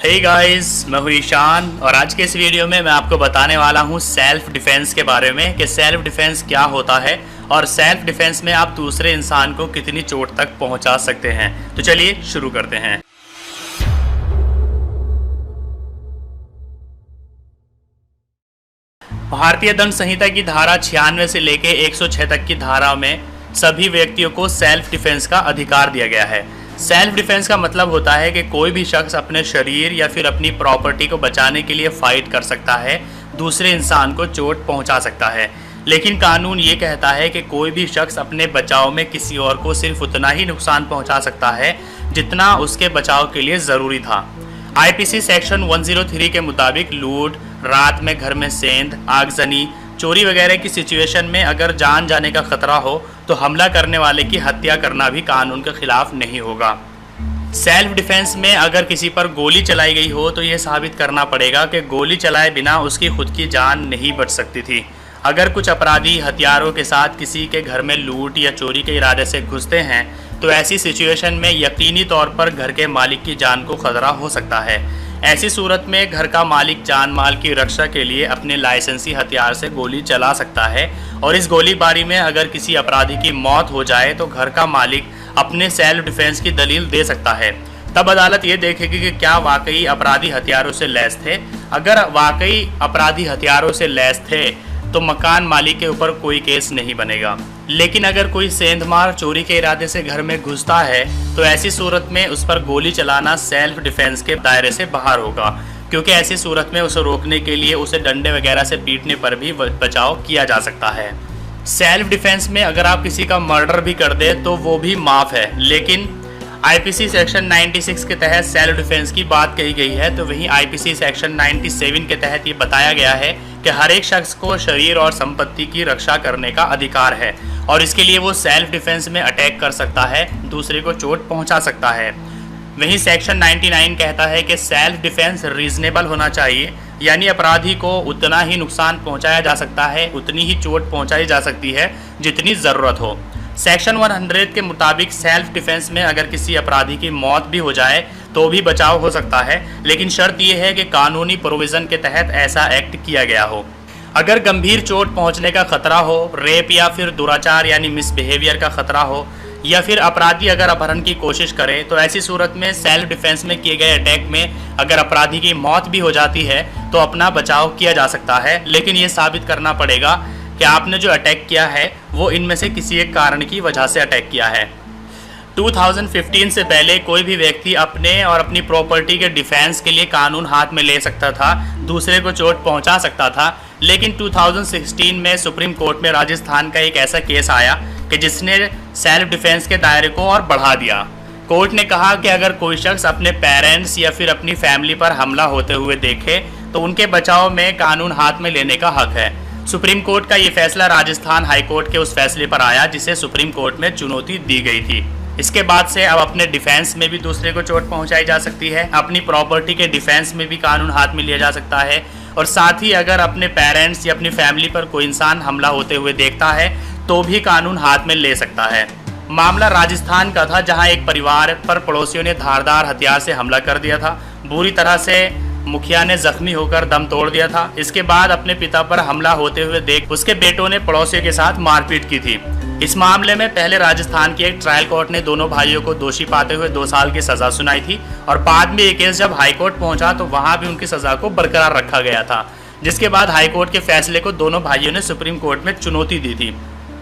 Hey guys, मैं हूं ईशान और आज के इस वीडियो में मैं आपको बताने वाला हूं सेल्फ डिफेंस के बारे में कि सेल्फ डिफेंस क्या होता है और सेल्फ डिफेंस में आप दूसरे इंसान को कितनी चोट तक पहुंचा सकते हैं। तो चलिए शुरू करते हैं। भारतीय दंड संहिता की धारा 96 से लेकर 106 तक की धारा में सभी व्यक्तियों को सेल्फ डिफेंस का अधिकार दिया गया है। सेल्फ डिफेंस का मतलब होता है कि कोई भी शख्स अपने शरीर या फिर अपनी प्रॉपर्टी को बचाने के लिए फाइट कर सकता है, दूसरे इंसान को चोट पहुंचा सकता है। लेकिन कानून ये कहता है कि कोई भी शख्स अपने बचाव में किसी और को सिर्फ उतना ही नुकसान पहुंचा सकता है जितना उसके बचाव के लिए ज़रूरी था। आईपीसी सेक्शन 103 के मुताबिक लूट, रात में घर में सेंध, आगजनी, चोरी वगैरह की सिचुएशन में अगर जान जाने का खतरा हो तो हमला करने वाले की हत्या करना भी कानून के खिलाफ नहीं होगा। सेल्फ डिफेंस में अगर किसी पर गोली चलाई गई हो तो ये साबित करना पड़ेगा कि गोली चलाए बिना उसकी खुद की जान नहीं बच सकती थी। अगर कुछ अपराधी हथियारों के साथ किसी के घर में लूट या चोरी के इरादे से घुसते हैं तो ऐसी सिचुएशन में यकीनी तौर पर घर के मालिक की जान को खतरा हो सकता है। ऐसी सूरत में घर का मालिक जान माल की रक्षा के लिए अपने लाइसेंसी हथियार से गोली चला सकता है और इस गोलीबारी में अगर किसी अपराधी की मौत हो जाए तो घर का मालिक अपने सेल्फ डिफेंस की दलील दे सकता है। तब अदालत ये देखेगी कि क्या वाकई अपराधी हथियारों से लैस थे। अगर वाकई अपराधी हथियारों से लैस थे तो मकान मालिक के ऊपर कोई केस नहीं बनेगा। लेकिन अगर कोई सेंधमार चोरी के इरादे से घर में घुसता है तो ऐसी सूरत में उस पर गोली चलाना सेल्फ डिफेंस के दायरे से बाहर होगा, क्योंकि ऐसी सूरत में उसे रोकने के लिए उसे डंडे वगैरह से पीटने पर भी बचाव किया जा सकता है। सेल्फ डिफेंस में अगर आप किसी का मर्डर भी कर दे तो वो भी माफ़ है, लेकिन आईपीसी सेक्शन 96 के तहत सेल्फ डिफेंस की बात कही गई है तो वहीं आईपीसी सेक्शन 97 के तहत ये बताया गया है कि हर एक शख्स को शरीर और संपत्ति की रक्षा करने का अधिकार है और इसके लिए वो सेल्फ डिफेंस में अटैक कर सकता है, दूसरे को चोट पहुंचा सकता है। वहीं सेक्शन 99 कहता है कि सेल्फ डिफेंस रीजनेबल होना चाहिए, यानी अपराधी को उतना ही नुकसान पहुंचाया जा सकता है, उतनी ही चोट पहुंचाई जा सकती है जितनी ज़रूरत हो। सेक्शन 100 के मुताबिक सेल्फ डिफेंस में अगर किसी अपराधी की मौत भी हो जाए तो भी बचाव हो सकता है, लेकिन शर्त यह है कि कानूनी प्रोविज़न के तहत ऐसा एक्ट किया गया हो। अगर गंभीर चोट पहुंचने का खतरा हो, रेप या फिर दुराचार यानी मिसबिहेवियर का खतरा हो, या फिर अपराधी अगर अपहरण की कोशिश करे तो ऐसी सूरत में सेल्फ डिफेंस में किए गए अटैक में अगर अपराधी की मौत भी हो जाती है तो अपना बचाव किया जा सकता है। लेकिन ये साबित करना पड़ेगा कि आपने जो अटैक किया है वो इनमें से किसी एक कारण की वजह से अटैक किया है। 2015 से पहले कोई भी व्यक्ति अपने और अपनी प्रॉपर्टी के डिफेंस के लिए कानून हाथ में ले सकता था, दूसरे को चोट पहुंचा सकता था। लेकिन 2016 में सुप्रीम कोर्ट में राजस्थान का एक ऐसा केस आया कि जिसने सेल्फ डिफेंस के दायरे को और बढ़ा दिया। कोर्ट ने कहा कि अगर कोई शख्स अपने पेरेंट्स या फिर अपनी फैमिली पर हमला होते हुए देखे तो उनके बचाव में कानून हाथ में लेने का हक है। सुप्रीम कोर्ट का ये फैसला राजस्थान हाई कोर्ट के उस फैसले पर आया जिसे सुप्रीम कोर्ट में चुनौती दी गई थी। इसके बाद से अब अपने डिफेंस में भी दूसरे को चोट पहुंचाई जा सकती है, अपनी प्रॉपर्टी के डिफेंस में भी कानून हाथ में लिया जा सकता है और साथ ही अगर अपने पेरेंट्स या अपनी फैमिली पर कोई इंसान हमला होते हुए देखता है तो भी कानून हाथ में ले सकता है। मामला राजस्थान का था जहां एक परिवार पर पड़ोसियों ने धारदार हथियार से हमला कर दिया था। बुरी तरह से मुखिया ने जख्मी होकर दम तोड़ दिया था। इसके बाद अपने पिता पर हमला होते हुए देख उसके बेटों ने पड़ोसियों के साथ मारपीट की थी। इस मामले में पहले राजस्थान की एक ट्रायल कोर्ट ने दोनों भाइयों को दोषी पाते हुए 2 साल की सजा सुनाई थी और बाद में ये केस जब हाईकोर्ट पहुंचा तो वहां भी उनकी सजा को बरकरार रखा गया था, जिसके बाद हाईकोर्ट के फैसले को दोनों भाइयों ने सुप्रीम कोर्ट में चुनौती दी थी।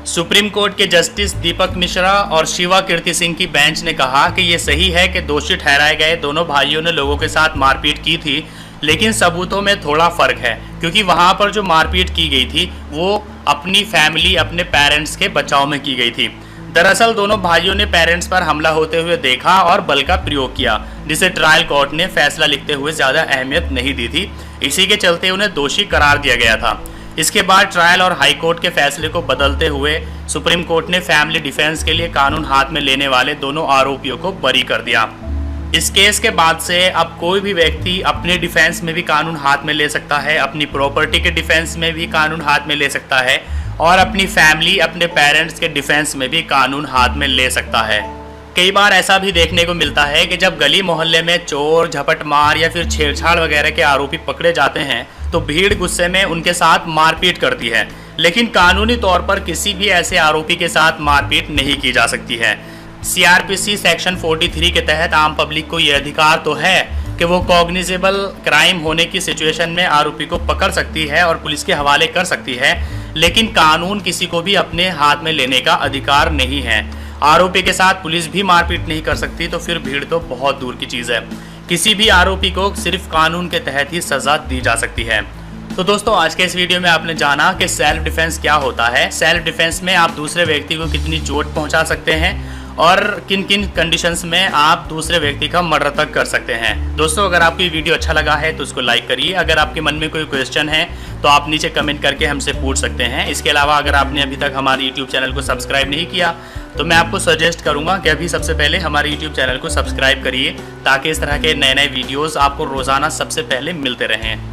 सुप्रीम कोर्ट के जस्टिस दीपक मिश्रा और शिवा कीर्ति सिंह की बेंच ने कहा कि ये सही है कि दोषी ठहराए गए दोनों भाइयों ने लोगों के साथ मारपीट की थी, लेकिन सबूतों में थोड़ा फर्क है क्योंकि वहां पर जो मारपीट की गई थी वो अपनी फैमिली, अपने पेरेंट्स के बचाव में की गई थी। दरअसल दोनों भाइयों ने पेरेंट्स पर हमला होते हुए देखा और बल का प्रयोग किया, जिसे ट्रायल कोर्ट ने फैसला लिखते हुए ज़्यादा अहमियत नहीं दी थी। इसी के चलते उन्हें दोषी करार दिया गया था। इसके बाद ट्रायल और हाई कोर्ट के फैसले को बदलते हुए सुप्रीम कोर्ट ने फैमिली डिफेंस के लिए कानून हाथ में लेने वाले दोनों आरोपियों को बरी कर दिया। इस केस के बाद से अब कोई भी व्यक्ति अपने डिफेंस में भी कानून हाथ में ले सकता है, अपनी प्रॉपर्टी के डिफेंस में भी कानून हाथ में ले सकता है और अपनी फैमिली, अपने पेरेंट्स के डिफेंस में भी कानून हाथ में ले सकता है। कई बार ऐसा भी देखने को मिलता है कि जब गली मोहल्ले में चोर, झपटमार या फिर छेड़छाड़ वगैरह के आरोपी पकड़े जाते हैं तो भीड़ गुस्से में उनके साथ मारपीट करती है, लेकिन कानूनी तौर पर किसी भी ऐसे आरोपी के साथ मारपीट नहीं की जा सकती है। सीआरपीसी सेक्शन 43 के तहत आम पब्लिक को यह अधिकार तो है कि वो कॉग्निजेबल क्राइम होने की सिचुएशन में आरोपी को पकड़ सकती है और पुलिस के हवाले कर सकती है, लेकिन कानून किसी को भी अपने हाथ में लेने का अधिकार नहीं है। आरोपी के साथ पुलिस भी मारपीट नहीं कर सकती, तो फिर भीड़ तो बहुत दूर की चीज़ है। किसी भी आरोपी को सिर्फ कानून के तहत ही सज़ा दी जा सकती है। तो दोस्तों, आज के इस वीडियो में आपने जाना कि सेल्फ डिफेंस क्या होता है, सेल्फ डिफेंस में आप दूसरे व्यक्ति को कितनी चोट पहुंचा सकते हैं और किन किन कंडीशंस में आप दूसरे व्यक्ति का मर्डर तक कर सकते हैं। दोस्तों, अगर आपको ये वीडियो अच्छा लगा है तो उसको लाइक करिए। अगर आपके मन में कोई क्वेश्चन है तो आप नीचे कमेंट करके हमसे पूछ सकते हैं। इसके अलावा अगर आपने अभी तक हमारे यूट्यूब चैनल को सब्सक्राइब नहीं किया तो मैं आपको सजेस्ट करूंगा कि अभी सबसे पहले हमारे यूट्यूब चैनल को सब्सक्राइब करिए, ताकि इस तरह के नए नए वीडियोज़ आपको रोज़ाना सबसे पहले मिलते रहें।